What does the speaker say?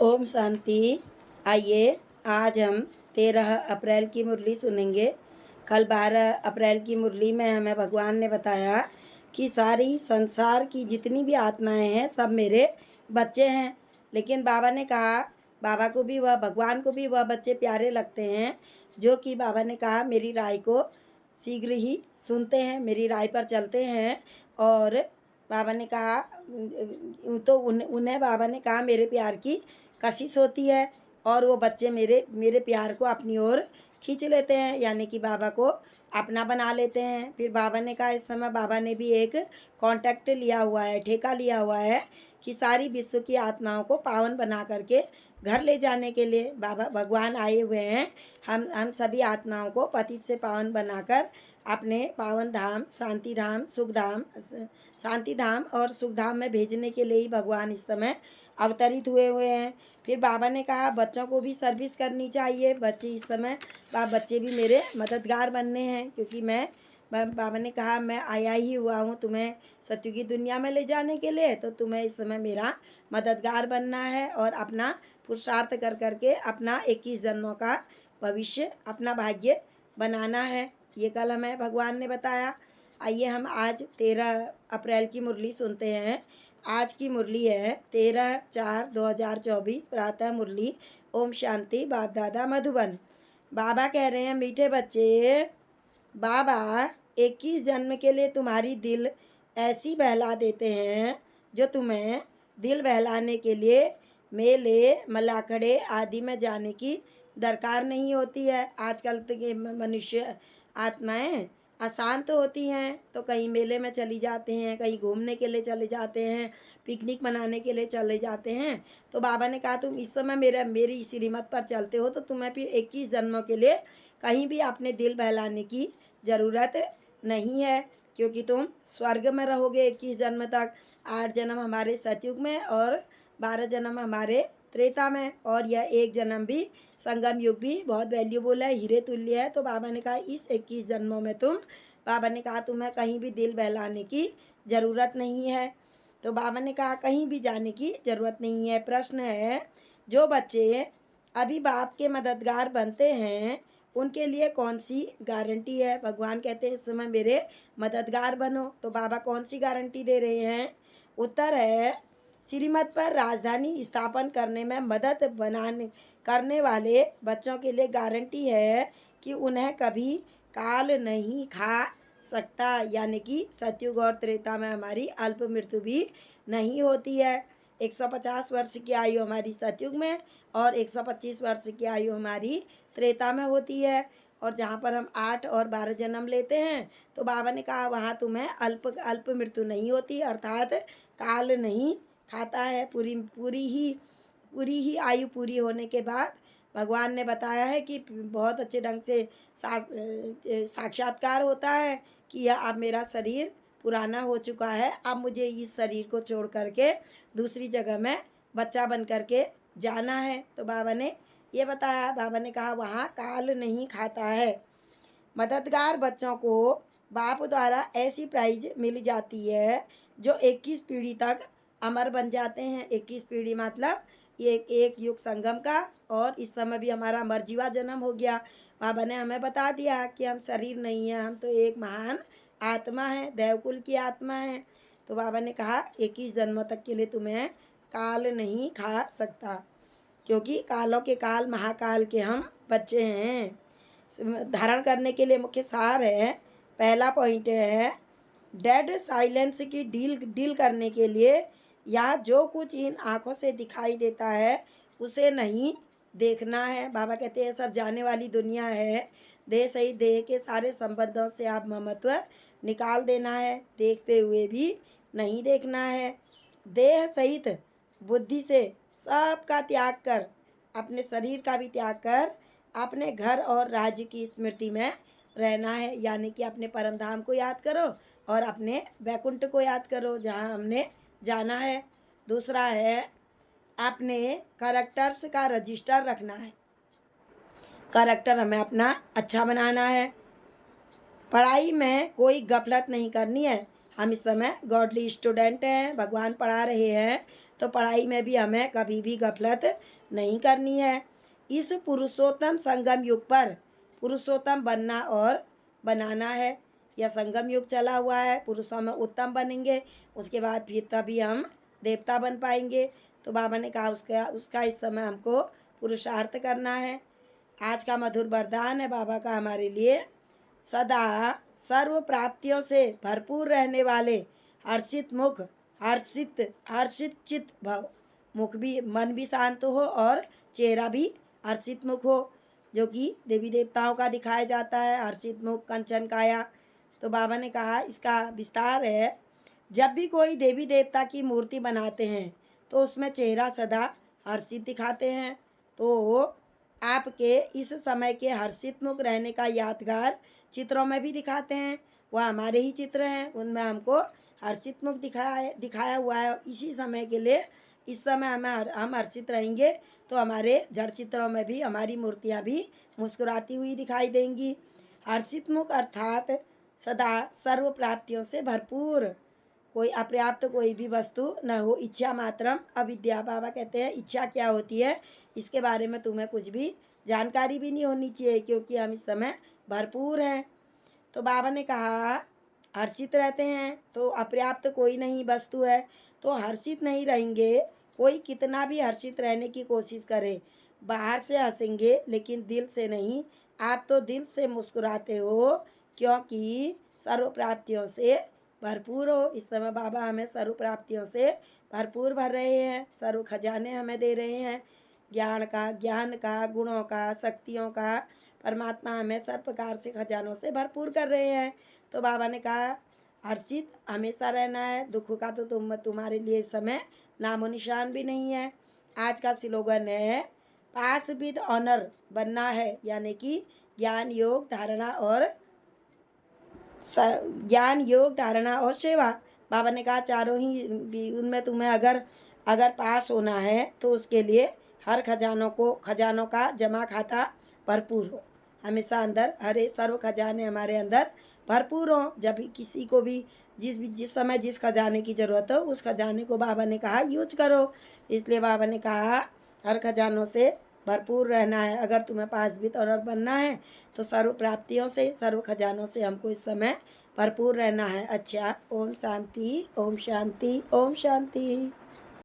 ओम शांति। आइए आज हम 13 अप्रैल की मुरली सुनेंगे। कल 12 अप्रैल की मुरली में हमें भगवान ने बताया कि सारी संसार की जितनी भी आत्माएं हैं सब मेरे बच्चे हैं। लेकिन बाबा ने कहा, बाबा को भी भगवान को भी वह बच्चे प्यारे लगते हैं जो कि बाबा ने कहा मेरी राय को शीघ्र ही सुनते हैं, मेरी राय पर चलते हैं। और बाबा ने कहा तो उन्हें बाबा ने कहा मेरे प्यार की कशिश होती है और वो बच्चे मेरे मेरे प्यार को अपनी ओर खींच लेते हैं, यानी कि बाबा को अपना बना लेते हैं। फिर बाबा ने कहा इस समय बाबा ने भी एक कॉन्ट्रैक्ट लिया हुआ है, ठेका लिया हुआ है कि सारी विश्व की आत्माओं को पावन बना करके घर ले जाने के लिए बाबा भगवान आए हुए हैं। हम सभी आत्माओं को पतित से पावन बनाकर अपने पावन धाम, शांति धाम, सुख धाम, शांति धाम और सुख धाम में भेजने के लिए ही भगवान इस समय अवतरित हुए हैं। फिर बाबा ने कहा बच्चों को भी सर्विस करनी चाहिए। बच्चे इस समय बच्चे भी मेरे मददगार बनने हैं, क्योंकि बाबा ने कहा मैं आया ही हुआ हूँ तुम्हें सत्य की दुनिया में ले जाने के लिए, तो तुम्हें इस समय मेरा मददगार बनना है और अपना पुरुषार्थ कर करके अपना 21 जन्मों का भविष्य, अपना भाग्य बनाना है। ये कल हमें भगवान ने बताया। आइए हम आज 13 अप्रैल की मुरली सुनते हैं। आज की मुरली है 13/4/2024 प्रातः मुरली। ओम शांति। बाप दादा मधुबन। बाबा कह रहे हैं मीठे बच्चे, बाबा 21 जन्म के लिए तुम्हारी दिल ऐसी बहला देते हैं जो तुम्हें दिल बहलाने के लिए मेले मलाखड़े आदि में जाने की दरकार नहीं होती है। आजकल के मनुष्य आत्माएं अशांत होती हैं तो कहीं मेले में चली जाते हैं, कहीं घूमने के लिए चले जाते हैं, पिकनिक मनाने के लिए चले जाते हैं। तो बाबा ने कहा तुम इस समय मेरी श्रीमत पर चलते हो तो तुम्हें फिर 21 जन्मों के लिए कहीं भी अपने दिल बहलाने की ज़रूरत नहीं है, क्योंकि तुम स्वर्ग में रहोगे 21 जन्म तक। 8 जन्म हमारे सतयुग में और 12 जन्म हमारे त्रेता में, और यह एक जन्म भी संगम युग भी बहुत वैल्यूबल है, हीरे तुल्य है। तो बाबा ने कहा इस 21 जन्मों में बाबा ने कहा तुम्हें कहीं भी दिल बहलाने की ज़रूरत नहीं है। तो बाबा ने कहा कहीं भी जाने की ज़रूरत नहीं है। प्रश्न है जो बच्चे अभी बाप के मददगार बनते हैं उनके लिए कौन सी गारंटी है। भगवान कहते हैं इस समय मेरे मददगार बनो। तो बाबा कौन सी गारंटी दे रहे हैं? उत्तर है श्रीमत पर राजधानी स्थापन करने में मदद करने वाले बच्चों के लिए गारंटी है कि उन्हें कभी काल नहीं खा सकता, यानी कि सतयुग और त्रेता में हमारी अल्प मृत्यु भी नहीं होती है। 150 वर्ष की आयु हमारी सतयुग में और 125 वर्ष की आयु हमारी त्रेता में होती है। और जहाँ पर हम 8 और 12 जन्म लेते हैं तो बाबा ने कहा वहाँ तुम्हें अल्प मृत्यु नहीं होती, अर्थात काल नहीं खाता है। पूरी ही आयु पूरी होने के बाद भगवान ने बताया है कि बहुत अच्छे ढंग से साक्षात्कार होता है कि यह अब मेरा शरीर पुराना हो चुका है, अब मुझे इस शरीर को छोड़ करके दूसरी जगह में बच्चा बन करके जाना है। तो बाबा ने ये बताया। बाबा ने कहा वहाँ काल नहीं खाता है। मददगार बच्चों को बाप द्वारा ऐसी प्राइज मिल जाती है जो 21 पीढ़ी तक अमर बन जाते हैं। 21 पीढ़ी मतलब ये एक युग संगम का, और इस समय भी हमारा मरजीवा जन्म हो गया। बाबा ने हमें बता दिया कि हम शरीर नहीं है, हम तो एक महान आत्मा है, देवकुल की आत्मा है। तो बाबा ने कहा 21 जन्मों तक के लिए तुम्हें काल नहीं खा सकता, क्योंकि कालों के काल महाकाल के हम बच्चे हैं। धारण करने के लिए मुख्य सार है, पहला पॉइंट है डेड साइलेंस की डील करने के लिए या जो कुछ इन आँखों से दिखाई देता है उसे नहीं देखना है। बाबा कहते हैं सब जाने वाली दुनिया है, देह सहित देह के सारे संबंधों से आप ममत्व निकाल देना है, देखते हुए भी नहीं देखना है। देह सहित बुद्धि से सबका त्याग कर, अपने शरीर का भी त्याग कर अपने घर और राज्य की स्मृति में रहना है, यानी कि अपने परम धाम को याद करो और अपने वैकुंठ को याद करो जहाँ हमने जाना है। दूसरा है अपने करैक्टर्स का रजिस्टर रखना है, करैक्टर हमें अपना अच्छा बनाना है। पढ़ाई में कोई गफलत नहीं करनी है। हम इस समय गॉडली स्टूडेंट हैं, भगवान पढ़ा रहे हैं तो पढ़ाई में भी हमें कभी भी गफलत नहीं करनी है। इस पुरुषोत्तम संगम युग पर पुरुषोत्तम बनना और बनाना है। यह संगम युग चला हुआ है, पुरुषों में उत्तम बनेंगे, उसके बाद फिर तभी हम देवता बन पाएंगे। तो बाबा ने कहा उसका उसका इस समय हमको पुरुषार्थ करना है। आज का मधुर वरदान है बाबा का हमारे लिए, सदा सर्व प्राप्तियों से भरपूर रहने वाले हर्षित मुख, हर्षित चित भव। मुख भी, मन भी शांत हो और चेहरा भी हर्षित मुख हो, जो कि देवी देवताओं का दिखाया जाता है। हर्षित मुख, कंचन काया। तो बाबा ने कहा इसका विस्तार है, जब भी कोई देवी देवता की मूर्ति बनाते हैं तो उसमें चेहरा सदा हर्षित दिखाते हैं। तो आपके इस समय के हर्षित मुख रहने का यादगार चित्रों में भी दिखाते हैं। वह हमारे ही चित्र हैं, उनमें हमको हर्षित मुख दिखाया हुआ है। इसी समय के लिए इस समय हम हर्षित रहेंगे तो हमारे जड़ चित्रों में भी हमारी मूर्तियाँ भी मुस्कुराती हुई दिखाई देंगी। हर्षित मुख अर्थात सदा सर्व प्राप्तियों से भरपूर, कोई अपर्याप्त कोई भी वस्तु न हो। इच्छा मात्रम अविद्या। बाबा कहते हैं इच्छा क्या होती है इसके बारे में तुम्हें कुछ भी जानकारी भी नहीं होनी चाहिए, क्योंकि हम इस समय भरपूर हैं। तो बाबा ने कहा हर्षित रहते हैं तो अपर्याप्त कोई नहीं वस्तु है, तो हर्षित नहीं रहेंगे। कोई कितना भी हर्षित रहने की कोशिश करे, बाहर से हंसेंगे लेकिन दिल से नहीं। आप तो दिल से मुस्कुराते हो, क्योंकि सर्व प्राप्तियों से भरपूर हो। इस समय बाबा हमें सर्व प्राप्तियों से भरपूर भर रहे हैं, सर्व खजाने हमें दे रहे हैं, ज्ञान का, गुणों का, शक्तियों का। परमात्मा हमें सब प्रकार से खजानों से भरपूर कर रहे हैं। तो बाबा ने कहा हर्षित हमेशा रहना है, दुख का तो तुम्हारे लिए इस समय नामो निशान भी नहीं है। आज का स्लोगन है पास विद ऑनर बनना है, यानी कि ज्ञान योग धारणा और सेवा। बाबा ने कहा चारों ही उनमें तुम्हें अगर पास होना है तो उसके लिए हर खजानों का जमा खाता भरपूर हो। हमेशा अंदर हरे सर्व खजाने हमारे अंदर भरपूर हो। जब किसी को भी जिस समय जिस खजाने की ज़रूरत हो उस खजाने को बाबा ने कहा यूज करो। इसलिए बाबा ने कहा हर खजानों से भरपूर रहना है। अगर तुम्हें पास भी ऑनर बनना है तो सर्व प्राप्तियों से, सर्व खजानों से हमको इस समय भरपूर रहना है। अच्छा, ओम शांति, ओम शांति, ओम शांति।